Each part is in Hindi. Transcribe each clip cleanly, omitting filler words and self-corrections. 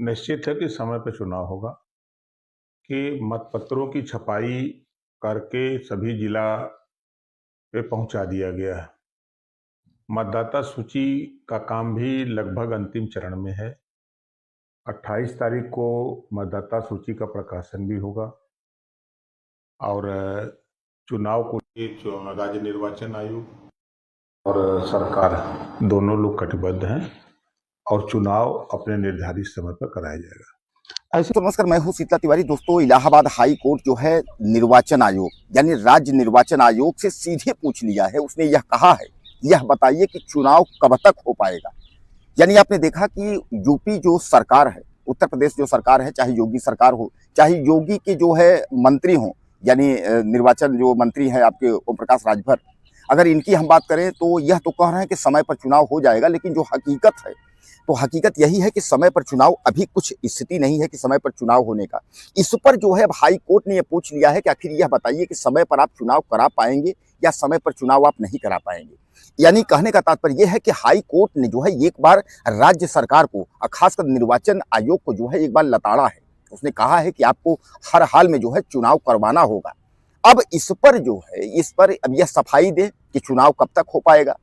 निश्चित है कि समय पे चुनाव होगा कि मतपत्रों की छपाई करके सभी जिला पे पहुंचा दिया गया है। मतदाता सूची का काम भी लगभग अंतिम चरण में है। 28 तारीख को मतदाता सूची का प्रकाशन भी होगा और चुनाव को लिए राज्य निर्वाचन आयोग और सरकार दोनों लोग कटिबद्ध हैं और चुनाव अपने निर्धारित समय पर कराया जाएगा। तो नमस्कार, मैं हूं शीतला तिवारी। दोस्तों, इलाहाबाद हाई कोर्ट जो है निर्वाचन आयोग यानी राज्य निर्वाचन आयोग से सीधे पूछ लिया है। उसने यह कहा है, यह बताइए कि चुनाव कब तक हो पाएगा। यानी आपने देखा कि यूपी जो सरकार है, उत्तर प्रदेश जो सरकार है, चाहे योगी सरकार हो, चाहे योगी के जो है मंत्री हो, यानी निर्वाचन जो मंत्री है आपके ओम प्रकाश राजभर, अगर इनकी हम बात करें तो यह तो कह रहे हैं कि समय पर चुनाव हो जाएगा, लेकिन जो हकीकत है तो हकीकत यही है कि समय पर चुनाव अभी कुछ स्थिति नहीं है कि समय पर चुनाव होने का। इस पर जो है अब हाई कोर्ट ने यह पूछ लिया है कि आखिर यह बताइए कि समय पर आप चुनाव करा पाएंगे या समय पर चुनाव आप नहीं करा पाएंगे। यानी कहने का तात्पर्य यह है कि हाई कोर्ट ने जो है एक बार राज्य सरकार को और खासकर निर्वाचन आयोग को जो है एक बार लताड़ा है। उसने कहा है कि आपको हर हाल में जो है चुनाव करवाना होगा। अब इस पर जो है इस पर अब यह सफाई दे कि चुनाव कब तक हो पाएगा।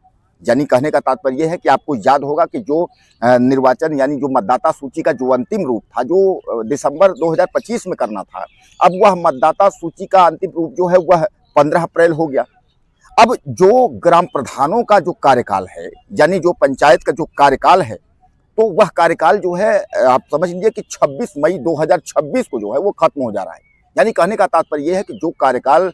यानी कहने का तात्पर्य है कि आपको याद होगा कि जो निर्वाचन यानी जो मतदाता सूची का जो अंतिम रूप था, जो दिसंबर 2025 में करना था, अब वह मतदाता सूची का अंतिम रूप जो है वह 15 अप्रैल हो गया। अब जो ग्राम प्रधानों का जो कार्यकाल है, यानी जो पंचायत का जो कार्यकाल है, तो वह कार्यकाल जो है आप समझ लीजिए कि 26 मई 2026 को जो है वो खत्म हो जा रहा है। यानी कहने का तात्पर्य यह है कि जो कार्यकाल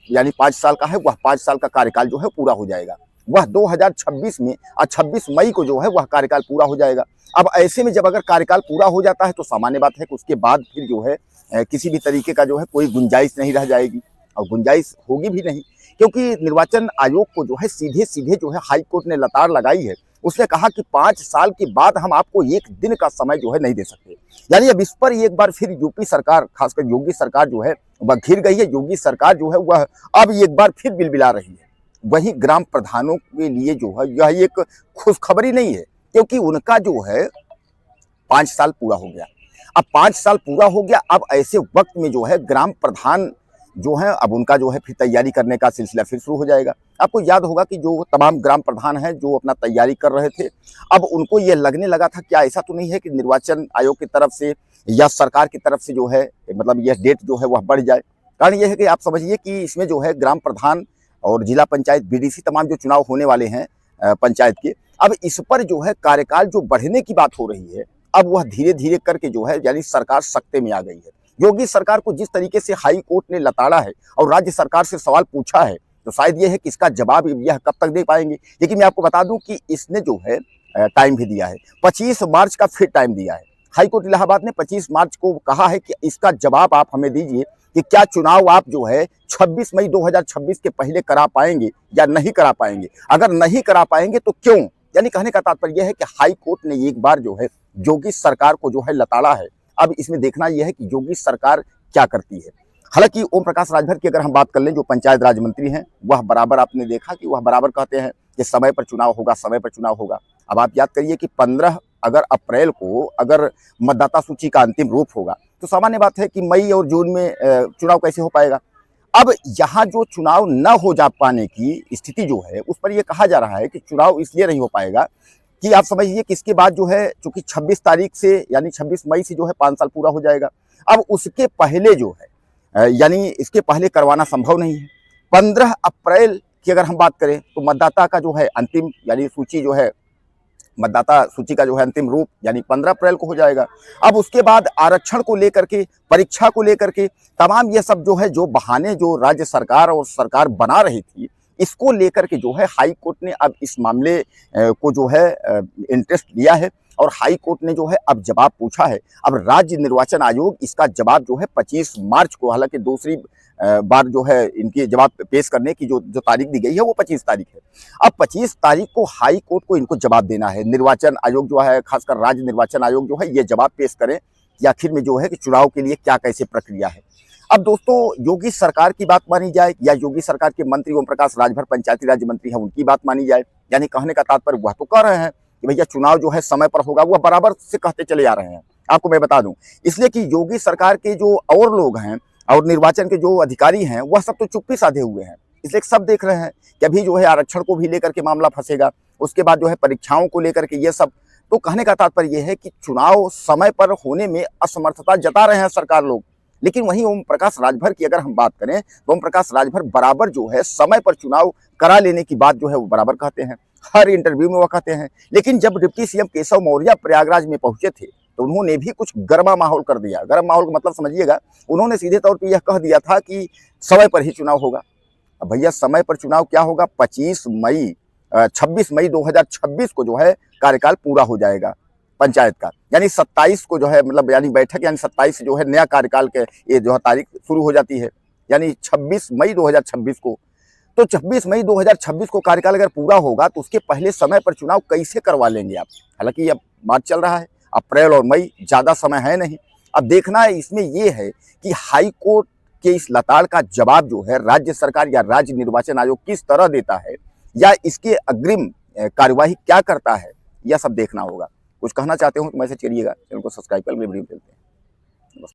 यानी 5 साल का है, वह 5 साल का कार्यकाल जो है पूरा हो जाएगा। वह 2026 में और 26 मई को जो है वह कार्यकाल पूरा हो जाएगा। अब ऐसे में जब अगर कार्यकाल पूरा हो जाता है तो सामान्य बात है कि उसके बाद फिर जो है किसी भी तरीके का जो है कोई गुंजाइश नहीं रह जाएगी और गुंजाइश होगी भी नहीं, क्योंकि निर्वाचन आयोग को जो है सीधे सीधे जो है हाई कोर्ट ने लताड़ लगाई है। उसने कहा कि 5 साल के बाद हम आपको एक दिन का समय जो है नहीं दे सकते। यानी अब इस पर एक बार फिर यूपी सरकार, खासकर योगी सरकार जो है वह घिर गई है। योगी सरकार जो है वह अब एक बार फिर बिलबिला रही है। वहीं ग्राम प्रधानों के लिए जो है यह एक खुशखबरी नहीं है, क्योंकि उनका जो है 5 साल पूरा हो गया। अब 5 साल पूरा हो गया, अब ऐसे वक्त में जो है ग्राम प्रधान जो है अब उनका जो है फिर तैयारी करने का सिलसिला फिर शुरू हो जाएगा। आपको याद होगा कि जो तमाम ग्राम प्रधान हैं जो अपना तैयारी कर रहे थे, अब उनको ये लगने लगा था क्या ऐसा तो नहीं है कि निर्वाचन आयोग की तरफ से या सरकार की तरफ से जो है मतलब यह डेट जो है वह बढ़ जाए। कारण यह है कि आप समझिए कि इसमें जो है ग्राम प्रधान और जिला पंचायत बीडीसी तमाम जो चुनाव होने वाले हैं पंचायत के, अब इस पर जो है कार्यकाल जो बढ़ने की बात हो रही है, अब वह धीरे धीरे करके जो है यानी सरकार सख्ते में आ गई है। योगी सरकार को जिस तरीके से हाई कोर्ट ने लताड़ा है और राज्य सरकार से सवाल पूछा है, तो शायद यह है कि इसका जवाब यह कब तक दे पाएंगे। लेकिन मैं आपको बता दूं कि इसने जो है टाइम भी दिया है, 25 मार्च का फिर टाइम दिया है। हाई कोर्ट इलाहाबाद ने 25 मार्च को कहा है कि इसका जवाब आप हमें दीजिए कि क्या चुनाव आप जो है 26 मई 2026 के पहले करा पाएंगे या नहीं करा पाएंगे। अगर नहीं करा पाएंगे तो क्यों। यानी कहने का तात्पर्य यह है कि हाई कोर्ट ने एक बार जो है योगी सरकार को जो है लताड़ा है। अब इसमें देखना यह है कि योगी सरकार क्या करती है। हालांकि ओम प्रकाश राजभर की अगर हम बात कर लें, जो पंचायत राज मंत्री हैं, वह बराबर आपने देखा कि वह बराबर कहते हैं कि समय पर चुनाव होगा, समय पर चुनाव होगा। अब आप याद करिए कि 15 अगर अप्रैल को अगर मतदाता सूची का अंतिम रूप होगा तो सामान्य बात है कि मई और जून में चुनाव कैसे हो पाएगा। अब यहाँ जो चुनाव न हो जा पाने की स्थिति जो है उस पर यह कहा जा रहा है कि चुनाव इसलिए नहीं हो पाएगा कि आप समझिए कि इसके बाद जो है चूंकि 26 तारीख से यानी 26 मई से जो है 5 साल पूरा हो जाएगा। अब उसके पहले जो है यानी इसके पहले करवाना संभव नहीं है। 15 अप्रैल की अगर हम बात करें तो मतदाता का जो है अंतिम यानी सूची जो है मतदाता सूची का जो है अंतिम रूप यानी 15 अप्रैल को हो जाएगा। अब उसके बाद आरक्षण को लेकर के, परीक्षा को लेकर के तमाम ये सब जो है जो बहाने जो राज्य सरकार और सरकार बना रही थी, इसको लेकर के जो है हाई कोर्ट ने अब इस मामले को जो है इंटरेस्ट लिया है और हाई कोर्ट ने जो है अब जवाब पूछा है। अब राज्य निर्वाचन आयोग इसका जवाब जो है 25 मार्च को, हालांकि दूसरी बार जो है इनकी जवाब पेश करने की जो तारीख दी गई है वो 25 तारीख है। अब 25 तारीख को हाई कोर्ट को इनको जवाब देना है। निर्वाचन आयोग जो है, खासकर राज्य निर्वाचन आयोग जो है, ये जवाब पेश करें कि आखिर में जो है कि चुनाव के लिए क्या कैसे प्रक्रिया है। अब दोस्तों, योगी सरकार की बात मानी जाए या योगी सरकार के मंत्री ओम प्रकाश राजभर पंचायती राज मंत्री हैं उनकी बात मानी जाए, यानी कहने का तात्पर्य वह तो कह रहे हैं कि भैया चुनाव जो है समय पर होगा, वह बराबर से कहते चले आ रहे हैं। आपको मैं बता दूं, इसलिए कि योगी सरकार के जो और लोग हैं और निर्वाचन के जो अधिकारी हैं, वह सब तो चुप्पी साधे हुए हैं। इसलिए सब देख रहे हैं कि अभी जो है आरक्षण को भी लेकर के मामला फंसेगा, उसके बाद जो है परीक्षाओं को लेकर के ये सब। तो कहने का तात्पर्य यह है कि चुनाव समय पर होने में असमर्थता जता रहे हैं सरकार लोग। लेकिन वहीं ओम प्रकाश राजभर की अगर हम बात करें तो ओम प्रकाश राजभर बराबर जो है समय पर चुनाव करा लेने की बात जो है वो बराबर कहते हैं, हर इंटरव्यू में वो कहते हैं। लेकिन जब डिप्टी सीएम केशव मौर्य प्रयागराज में पहुंचे थे तो उन्होंने भी कुछ गर्मा माहौल कर दिया। गर्म माहौल का मतलब समझिएगा, उन्होंने सीधे तौर पर यह कह दिया था कि समय पर ही चुनाव होगा। अब भैया समय पर चुनाव क्या होगा? 26 मई 2026 को जो है कार्यकाल पूरा हो जाएगा पंचायत का, यानी 27 को जो है मतलब यानी बैठक, यानी 27 से जो है नया कार्यकाल के ये जो है तारीख शुरू हो जाती है, यानी 26 मई 2026 को। तो 26 मई 2026 को कार्यकाल अगर पूरा होगा तो उसके पहले समय पर चुनाव कैसे करवा लेंगे आप? हालांकि अब बात चल रहा है अप्रैल और मई, ज़्यादा समय है नहीं। अब देखना है इसमें ये है कि हाई कोर्ट के इस लताड़ का जवाब जो है राज्य सरकार या राज्य निर्वाचन आयोग किस तरह देता है, या इसके अग्रिम कार्यवाही क्या करता है, यह सब देखना होगा। कुछ कहना चाहते हो तो मैसेज करिएगा, चैनल को सब्सक्राइब कर वीडियो चलते हैं।